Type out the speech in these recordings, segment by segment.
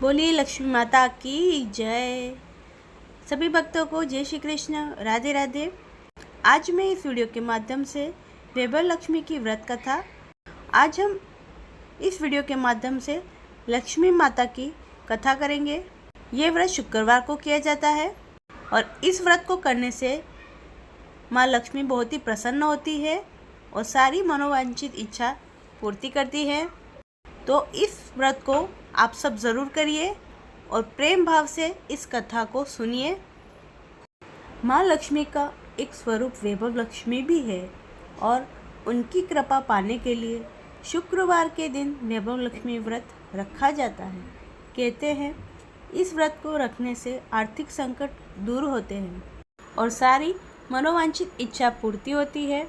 बोलिए लक्ष्मी माता की जय। सभी भक्तों को जय श्री कृष्ण, राधे राधे। आज मैं इस वीडियो के माध्यम से वैभव लक्ष्मी की व्रत कथा, आज हम इस वीडियो के माध्यम से लक्ष्मी माता की कथा करेंगे। ये व्रत शुक्रवार को किया जाता है और इस व्रत को करने से माँ लक्ष्मी बहुत ही प्रसन्न होती है और सारी मनोवांछित इच्छा पूर्ति करती है। तो इस व्रत को आप सब ज़रूर करिए और प्रेम भाव से इस कथा को सुनिए। माँ लक्ष्मी का एक स्वरूप वैभव लक्ष्मी भी है और उनकी कृपा पाने के लिए शुक्रवार के दिन वैभव लक्ष्मी व्रत रखा जाता है। कहते हैं इस व्रत को रखने से आर्थिक संकट दूर होते हैं और सारी मनोवांछित इच्छा पूर्ति होती है।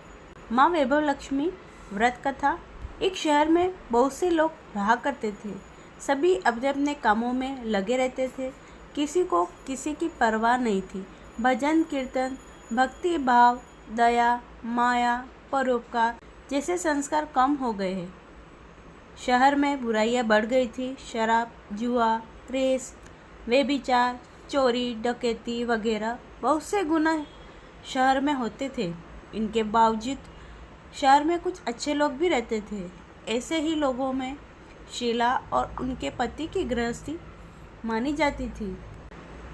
माँ वैभव लक्ष्मी व्रत कथा। एक शहर में बहुत से लोग रहा करते थे। सभी अपने अपने कामों में लगे रहते थे। किसी को किसी की परवाह नहीं थी। भजन कीर्तन, भक्ति भाव, दया, माया, परोपकार जैसे संस्कार कम हो गए हैं। शहर में बुराइयां बढ़ गई थी। शराब, जुआ, रेस, व्यभिचार, चोरी, डकैती वगैरह बहुत से गुनाह शहर में होते थे। इनके बावजूद शहर में कुछ अच्छे लोग भी रहते थे। ऐसे ही लोगों में शीला और उनके पति की गृहस्थी मानी जाती थी।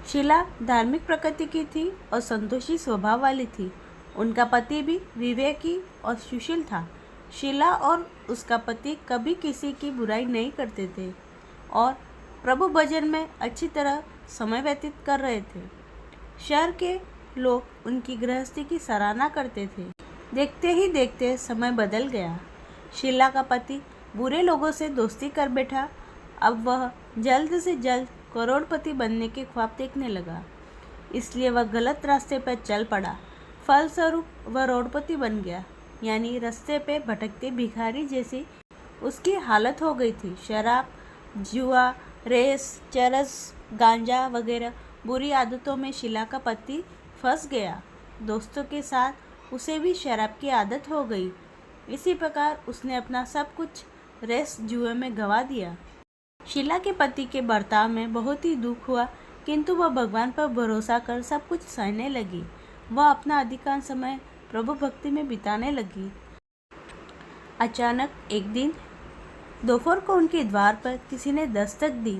शीला धार्मिक प्रकृति की थी और संतोषी स्वभाव वाली थी। उनका पति भी विवेकी और सुशील था। शीला और उसका पति कभी किसी की बुराई नहीं करते थे और प्रभु भजन में अच्छी तरह समय व्यतीत कर रहे थे। शहर के लोग उनकी गृहस्थी की सराहना करते थे। देखते ही देखते समय बदल गया। शीला का पति बुरे लोगों से दोस्ती कर बैठा। अब वह जल्द से जल्द करोड़पति बनने के ख्वाब देखने लगा, इसलिए वह गलत रास्ते पर चल पड़ा। फलस्वरूप वह करोड़पति बन गया, यानी रास्ते पे भटकते भिखारी जैसी उसकी हालत हो गई थी। शराब, जुआ, रेस, चरस, गांजा वगैरह बुरी आदतों में शीला का पति फंस गया। दोस्तों के साथ उसे भी शराब की आदत हो गई। इसी प्रकार उसने अपना सब कुछ रेस जुए में गंवा दिया। शीला के पति के बर्ताव में बहुत ही दुख हुआ, किंतु वह भगवान पर भरोसा कर सब कुछ सहने लगी। वह अपना अधिकांश समय प्रभु भक्ति में बिताने लगी। अचानक एक दिन दोपहर को उनके द्वार पर किसी ने दस्तक दी।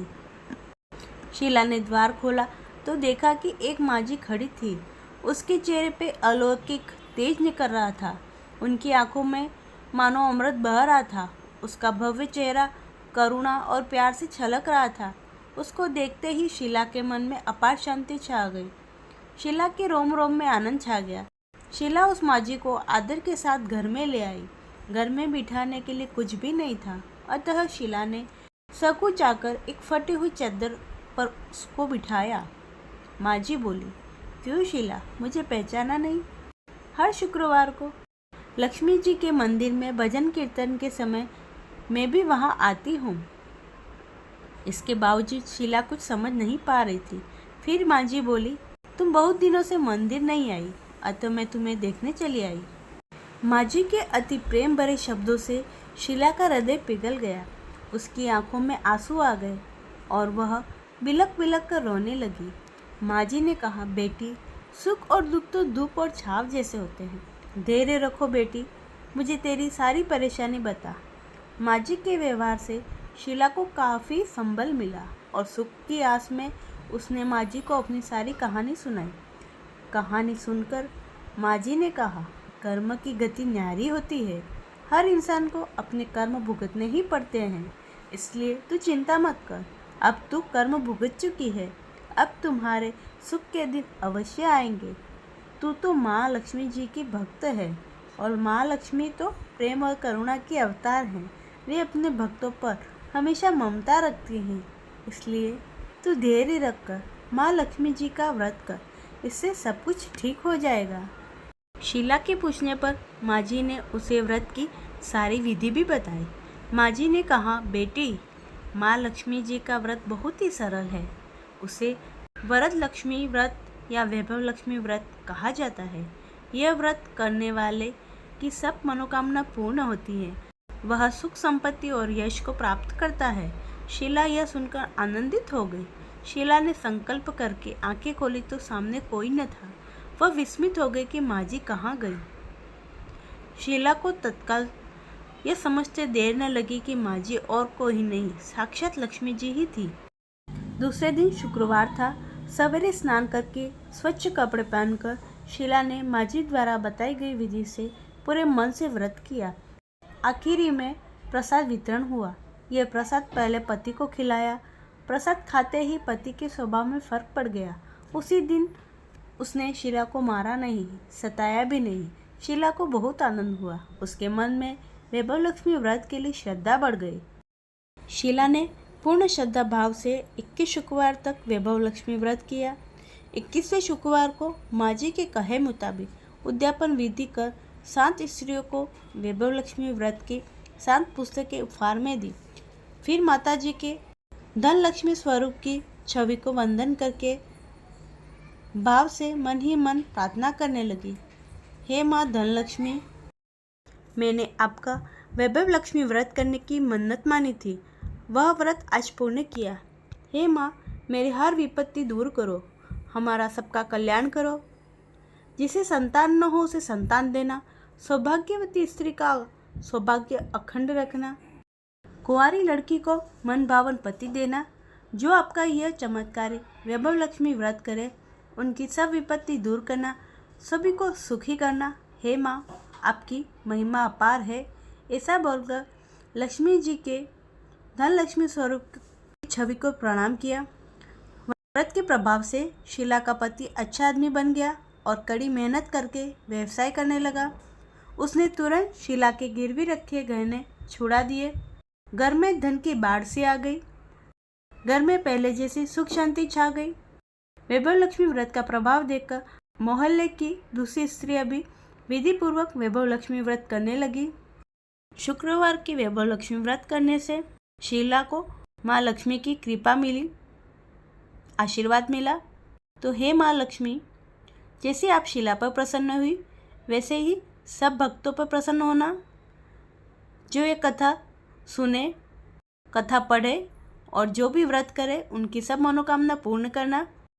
शीला ने द्वार खोला तो देखा कि एक माँझी खड़ी थी। उसके चेहरे पे अलौकिक तेज निकल रहा था। उनकी आंखों में मानो अमृत बह रहा था। उसका भव्य चेहरा करुणा और प्यार से छलक रहा था। उसको देखते ही शीला के मन में अपार शांति छा गई। शीला के रोम रोम में आनंद छा गया। शीला उस माँझी को आदर के साथ घर में ले आई। घर में बिठाने के लिए कुछ भी नहीं था, अतः शीला ने सकुच आकर एक फटी हुई चादर पर उसको बिठाया। माँझी बोली, क्यों शीला, मुझे पहचाना नहीं? हर शुक्रवार को लक्ष्मी जी के मंदिर में भजन कीर्तन के समय मैं भी वहाँ आती हूँ। इसके बावजूद शीला कुछ समझ नहीं पा रही थी। फिर माँझी बोली, तुम बहुत दिनों से मंदिर नहीं आई, अतः मैं तुम्हें देखने चली आई। माँझी के अति प्रेम भरे शब्दों से शीला का हृदय पिघल गया। उसकी आंखों में आंसू आ गए और वह बिलक बिलक कर रोने लगी। माँझी ने कहा, बेटी, सुख और दुख तो धूप और छाव जैसे होते हैं। धैर्य रखो बेटी, मुझे तेरी सारी परेशानी बता। माँझी के व्यवहार से शीला को काफ़ी संबल मिला और सुख की आस में उसने माँझी को अपनी सारी कहानी सुनाई। कहानी सुनकर माँझी ने कहा, कर्म की गति न्यारी होती है। हर इंसान को अपने कर्म भुगतने ही पड़ते हैं, इसलिए तू चिंता मत कर। अब तू कर्म भुगत चुकी है, अब तुम्हारे सुख के दिन अवश्य आएंगे। तू तो माँ लक्ष्मी जी की भक्त है और माँ लक्ष्मी तो प्रेम और करुणा की अवतार हैं। वे अपने भक्तों पर हमेशा ममता रखती हैं, इसलिए तू धैर्य रखकर माँ लक्ष्मी जी का व्रत कर, इससे सब कुछ ठीक हो जाएगा। शीला के पूछने पर माँझी ने उसे व्रत की सारी विधि भी बताई। माँझी ने कहा, बेटी, माँ लक्ष्मी जी का व्रत बहुत ही सरल है। उसे वरद लक्ष्मी व्रत या वैभव लक्ष्मी व्रत कहा जाता है। यह व्रत करने वाले की सब मनोकामना पूर्ण होती है। वह सुख संपत्ति और यश को प्राप्त करता है। शीला यह सुनकर आनंदित हो गई। शीला ने संकल्प करके आंखें खोली तो सामने कोई न था। वह विस्मित हो गई कि माँ जी कहाँ गई। शीला को तत्काल यह समझते देर न लगी कि माँ जी और कोई नहीं, साक्षात लक्ष्मी जी ही थी। दूसरे दिन शुक्रवार था। सवेरे स्नान करके स्वच्छ कपड़े पहनकर शीला ने माँ जी द्वारा बताई गई विधि से पूरे मन से व्रत किया। आखिरी में प्रसाद वितरण हुआ। यह प्रसाद पहले पति को खिलाया। प्रसाद खाते ही पति के स्वभाव में फर्क पड़ गया। उसी दिन उसने शीला को मारा नहीं, सताया भी नहीं। शीला को बहुत आनंद हुआ। उसके मन में वैभव लक्ष्मी व्रत के लिए श्रद्धा बढ़ गई। शीला ने पूर्ण श्रद्धा भाव से 21 शुक्रवार तक वैभव लक्ष्मी व्रत किया। 21वें शुक्रवार को माँ जी के कहे मुताबिक उद्यापन विधि कर 7 स्त्रियों को वैभव लक्ष्मी व्रत की 7 पुस्तकें उपहार में दी। फिर माता जी के धन लक्ष्मी स्वरूप की छवि को वंदन करके भाव से मन ही मन प्रार्थना करने लगी। हे माँ धनलक्ष्मी, मैंने आपका वैभव लक्ष्मी व्रत करने की मन्नत मानी थी, वह व्रत आज पूर्ण किया। हे माँ, मेरी हर विपत्ति दूर करो, हमारा सबका कल्याण करो। जिसे संतान न हो उसे संतान देना, सौभाग्यवती स्त्री का सौभाग्य अखंड रखना, कुंवारी लड़की को मन भावन पति देना। जो आपका यह चमत्कारी वैभव लक्ष्मी व्रत करे उनकी सब विपत्ति दूर करना, सभी को सुखी करना। हे माँ, आपकी महिमा अपार है। ऐसा बोलकर लक्ष्मी जी के धन लक्ष्मी स्वरूप की छवि को प्रणाम किया। व्रत के प्रभाव से शीला का पति अच्छा आदमी बन गया और कड़ी मेहनत करके व्यवसाय करने लगा। उसने तुरंत शीला के गिरवी रखे गहने छुड़ा दिए। घर में धन की बाढ़ सी आ गई। घर में पहले जैसी सुख शांति छा गई। वैभव लक्ष्मी व्रत का प्रभाव देखकर मोहल्ले की दूसरी स्त्रियां भी विधि पूर्वक वैभव लक्ष्मी व्रत करने लगी। शुक्रवार की वैभव लक्ष्मी व्रत करने से शीला को माँ लक्ष्मी की कृपा मिली, आशीर्वाद मिला। तो हे माँ लक्ष्मी, जैसे आप शीला पर प्रसन्न हुई वैसे ही सब भक्तों पर प्रसन्न होना। जो ये कथा सुने, कथा पढ़े और जो भी व्रत करे उनकी सब मनोकामना पूर्ण करना।